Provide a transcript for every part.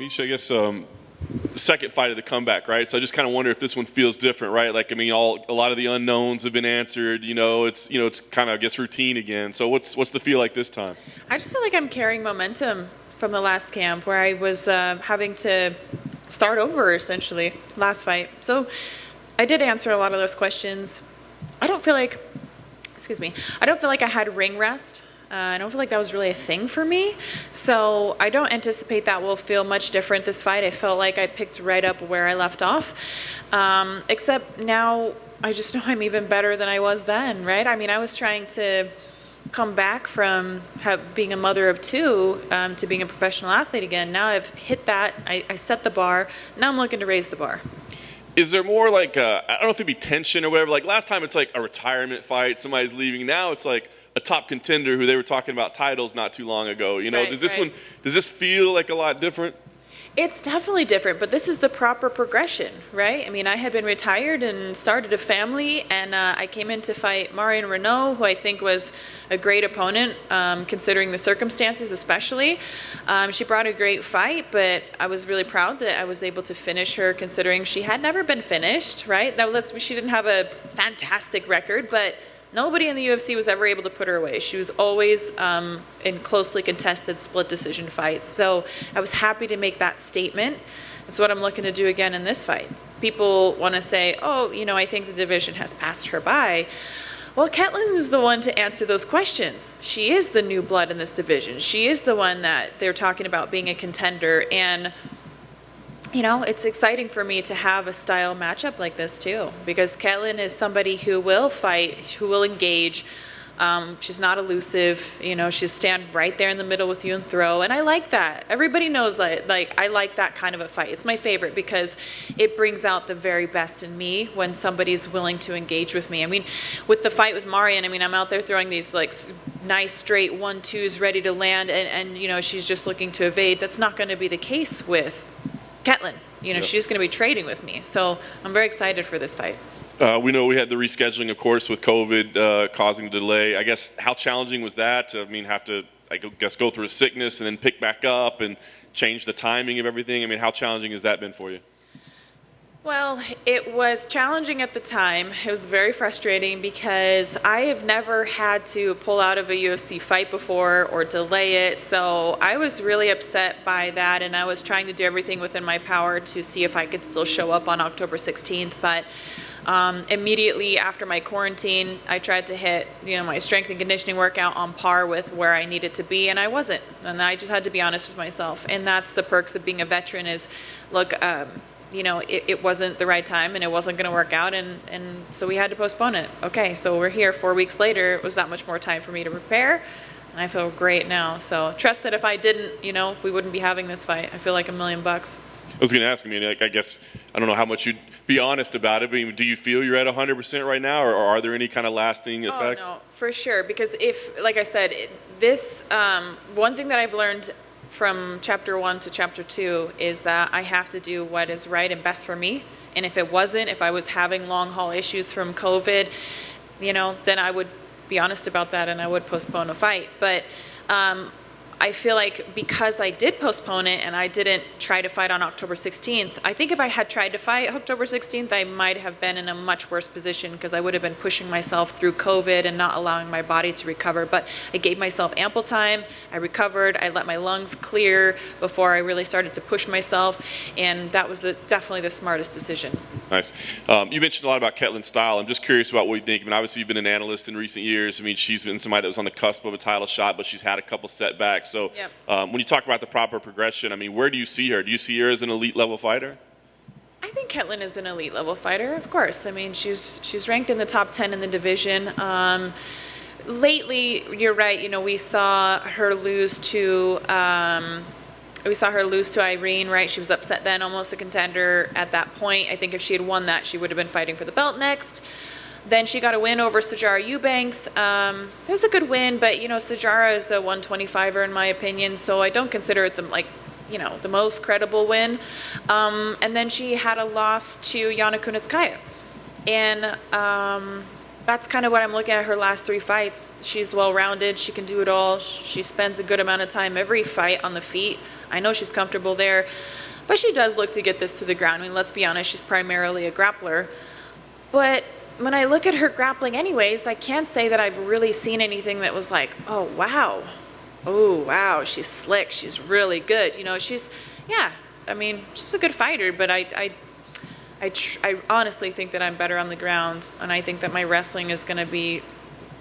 Miesha, I guess second fight of the comeback, right? So I just kind of wonder if this one feels different, right? Like, I mean, a lot of the unknowns have been answered. It's kind of, I guess, routine again. So what's the feel like this time? I just feel like I'm carrying momentum from the last camp where I was having to start over essentially last fight. So I did answer a lot of those questions. I don't feel like I had ring rest. I don't feel like that was really a thing for me. So I don't anticipate that will feel much different this fight. I felt like I picked right up where I left off. Except now I just know I'm even better than I was then, right? I mean, I was trying to come back from being a mother of two to being a professional athlete again. Now I've hit that. I set the bar. Now I'm looking to raise the bar. Is there more like, I don't know if it'd be tension or whatever. Like last time it's like a retirement fight, somebody's leaving. Now it's like a top contender who they were talking about titles not too long ago. Right, does this feel like a lot different? It's definitely different, but this is the proper progression, right? I mean, I had been retired and started a family, and I came in to fight Marion Renault, who I think was a great opponent, considering the circumstances especially. She brought a great fight, but I was really proud that I was able to finish her, considering she had never been finished, right? She didn't have a fantastic record, but nobody in the UFC was ever able to put her away. She was always in closely contested split decision fights. So I was happy to make that statement. That's what I'm looking to do again in this fight. People want to say, I think the division has passed her by. Well, Ketlen is the one to answer those questions. She is the new blood in this division. She is the one that they're talking about being a contender. And it's exciting for me to have a style matchup like this too, because Ketlen is somebody who will fight, who will engage. She's not elusive. She'll stand right there in the middle with you and throw. And I like that. Everybody knows I like that kind of a fight. It's my favorite because it brings out the very best in me when somebody's willing to engage with me. I mean, with the fight with Marion, I'm out there throwing these like nice straight 1-2s ready to land, and she's just looking to evade. That's not going to be the case with Ketlen. She's going to be trading with me. So I'm very excited for this fight. We know we had the rescheduling, of course, with COVID causing the delay. I guess how challenging was that to, have to, go through a sickness and then pick back up and change the timing of everything? How challenging has that been for you? Well, it was challenging at the time. It was very frustrating because I have never had to pull out of a UFC fight before or delay it. So I was really upset by that, and I was trying to do everything within my power to see if I could still show up on October 16th. But immediately after my quarantine, I tried to hit, my strength and conditioning workout on par with where I needed to be, and I wasn't. And I just had to be honest with myself. And that's the perks of being a veteran is, look, it wasn't the right time and it wasn't going to work out, and so we had to postpone it. Okay, so we're here 4 weeks later. It was that much more time for me to prepare, and I feel great now. So trust that if I didn't, we wouldn't be having this fight. I feel like $1 million. I was going to ask, I guess, I don't know how much you'd be honest about it, but do you feel you're at 100% right now, or are there any kind of lasting effects? Oh, no, for sure. Because like I said, this, one thing that I've learned from chapter 1 to chapter 2 is that I have to do what is right and best for me. And if I was having long haul issues from COVID, then I would be honest about that and I would postpone a fight. But I feel like because I did postpone it and I didn't try to fight on October 16th, I think if I had tried to fight October 16th, I might have been in a much worse position because I would have been pushing myself through COVID and not allowing my body to recover. But I gave myself ample time. I recovered. I let my lungs clear before I really started to push myself. And that was definitely the smartest decision. Nice. You mentioned a lot about Ketlen's style. I'm just curious about what you think. Obviously, you've been an analyst in recent years. She's been somebody that was on the cusp of a title shot, but she's had a couple setbacks. So yep. When you talk about the proper progression, where do you see her? Do you see her as an elite level fighter? I think Ketlen is an elite level fighter, of course. She's ranked in the top 10 in the division. Lately, you're right. We saw her lose to Irene, right? She was upset then, almost a contender at that point. I think if she had won that, she would have been fighting for the belt next. Then she got a win over Sijara Eubanks. It was a good win, but Sijara is a 125er in my opinion, so I don't consider it the most credible win. And then she had a loss to Yana Kunitskaya, and that's kind of what I'm looking at her last 3 fights. She's well-rounded. She can do it all. She spends a good amount of time every fight on the feet. I know she's comfortable there, but she does look to get this to the ground. I mean, let's be honest, she's primarily a grappler. But when I look at her grappling anyways, I can't say that I've really seen anything that was like, oh, wow, she's slick, she's really good. You know, she's a good fighter, but I honestly think that I'm better on the ground, and I think that my wrestling is going to be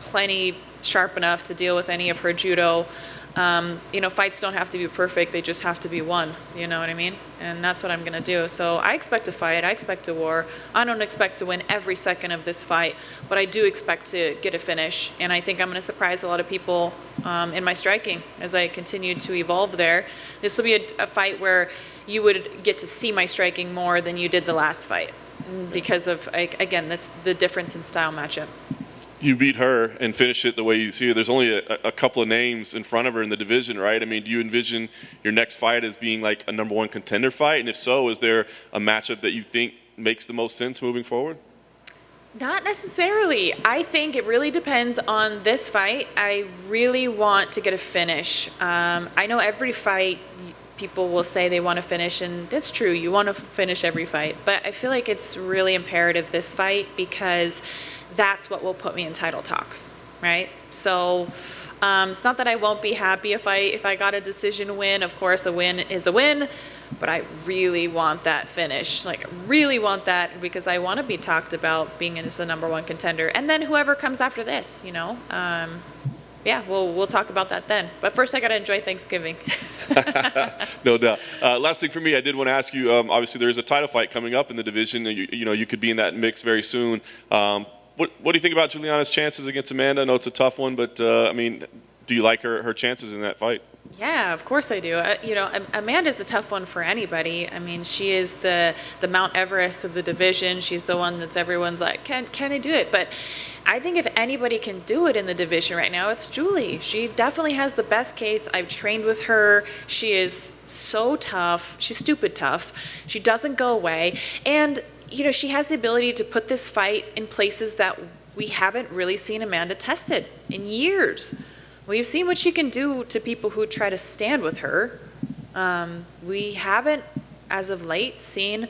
plenty sharp enough to deal with any of her judo. Fights don't have to be perfect, they just have to be won, you know what I mean? And that's what I'm going to do. So I expect to fight, I expect to war. I don't expect to win every second of this fight, but I do expect to get a finish, and I think I'm going to surprise a lot of people in my striking as I continue to evolve there. This will be a fight where you would get to see my striking more than you did the last fight because of, again, that's the difference in style matchup. You beat her and finish it the way you see her. There's only a couple of names in front of her in the division, right? I mean, do you envision your next fight as being like a number one contender fight? And if so, is there a matchup that you think makes the most sense moving forward? Not necessarily. I think it really depends on this fight. I really want to get a finish. I know every fight people will say they want to finish, and that's true. You want to finish every fight. But I feel like it's really imperative this fight because that's what will put me in title talks, right? So it's not that I won't be happy if I got a decision win. Of course, a win is a win, but I really want that finish. Like, really want that because I want to be talked about being as the number one contender. And then whoever comes after this, you know. We'll talk about that then. But first, I got to enjoy Thanksgiving. No doubt. Last thing for me, I did want to ask you, obviously there is a title fight coming up in the division. You could be in that mix very soon. What do you think about Juliana's chances against Amanda? I know it's a tough one, but do you like her chances in that fight? Yeah, of course I do. Amanda's a tough one for anybody. I mean, she is the Mount Everest of the division. She's the one that's everyone's like, can I do it? But I think if anybody can do it in the division right now, it's Julie. She definitely has the best case. I've trained with her. She is so tough. She's stupid tough. She doesn't go away. And she has the ability to put this fight in places that we haven't really seen Amanda tested in years. We've seen what she can do to people who try to stand with her. We haven't, as of late, seen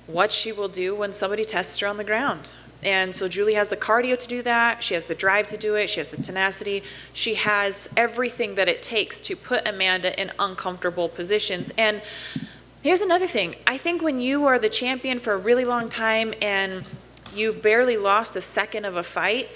what she will do when somebody tests her on the ground. And so Julie has the cardio to do that. She has the drive to do it. She has the tenacity. She has everything that it takes to put Amanda in uncomfortable positions. And here's another thing. I think when you are the champion for a really long time and you've barely lost a second of a fight,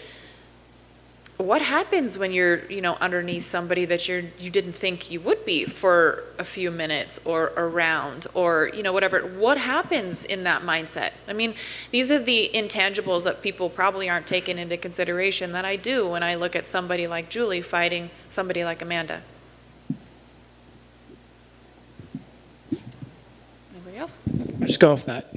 what happens when you're, underneath somebody that you didn't think you would be for a few minutes or a round or, whatever? What happens in that mindset? I mean, these are the intangibles that people probably aren't taking into consideration that I do when I look at somebody like Julie fighting somebody like Amanda. Else? I'll just go off that.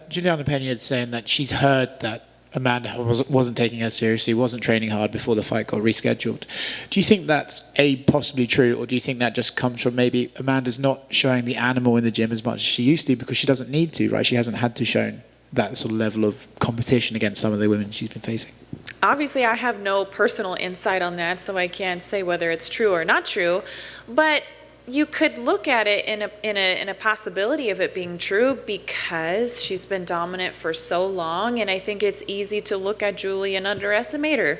Juliana Pena is saying that she's heard that Amanda wasn't taking her seriously, wasn't training hard before the fight got rescheduled. Do you think that's possibly true, or do you think that just comes from maybe Amanda's not showing the animal in the gym as much as she used to because she doesn't need to, right? She hasn't had to show that sort of level of competition against some of the women she's been facing. Obviously, I have no personal insight on that, so I can't say whether it's true or not true, but you could look at it in a possibility of it being true because she's been dominant for so long, and I think it's easy to look at Julie and underestimate her.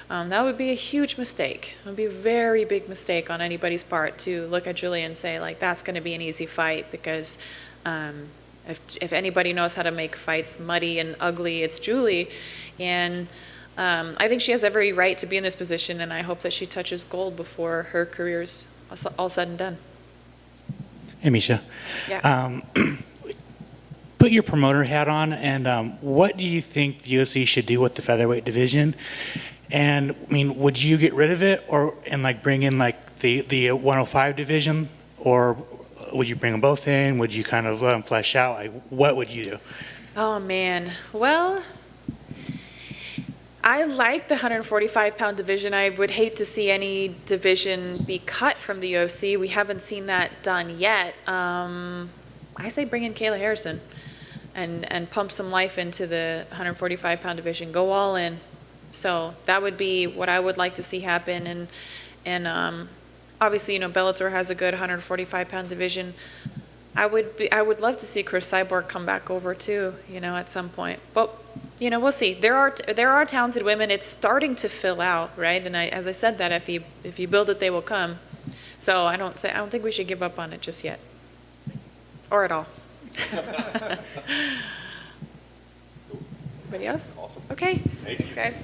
That would be a huge mistake. It would be a very big mistake on anybody's part to look at Julie and say, like, that's going to be an easy fight because if anybody knows how to make fights muddy and ugly, it's Julie. And I think she has every right to be in this position, and I hope that she touches gold before her career's all said and done. Hey, Miesha. Yeah. Put your promoter hat on, and what do you think the UFC should do with the featherweight division? And I mean, would you get rid of it, and bring in the 105 division, or would you bring them both in? Would you kind of let them flesh out? What would you do? Oh man. Well, I like the 145-pound division. I would hate to see any division be cut from the UFC. We haven't seen that done yet. I say bring in Kayla Harrison and pump some life into the 145-pound division. Go all in. So that would be what I would like to see happen. And obviously, Bellator has a good 145-pound division. I would love to see Cris Cyborg come back over too, at some point. But, we'll see. There are talented women. It's starting to fill out, right? And as I said that, if you build it, they will come. So I don't think we should give up on it just yet, or at all. Anybody else? Awesome. Okay. Thank you. Thanks, guys.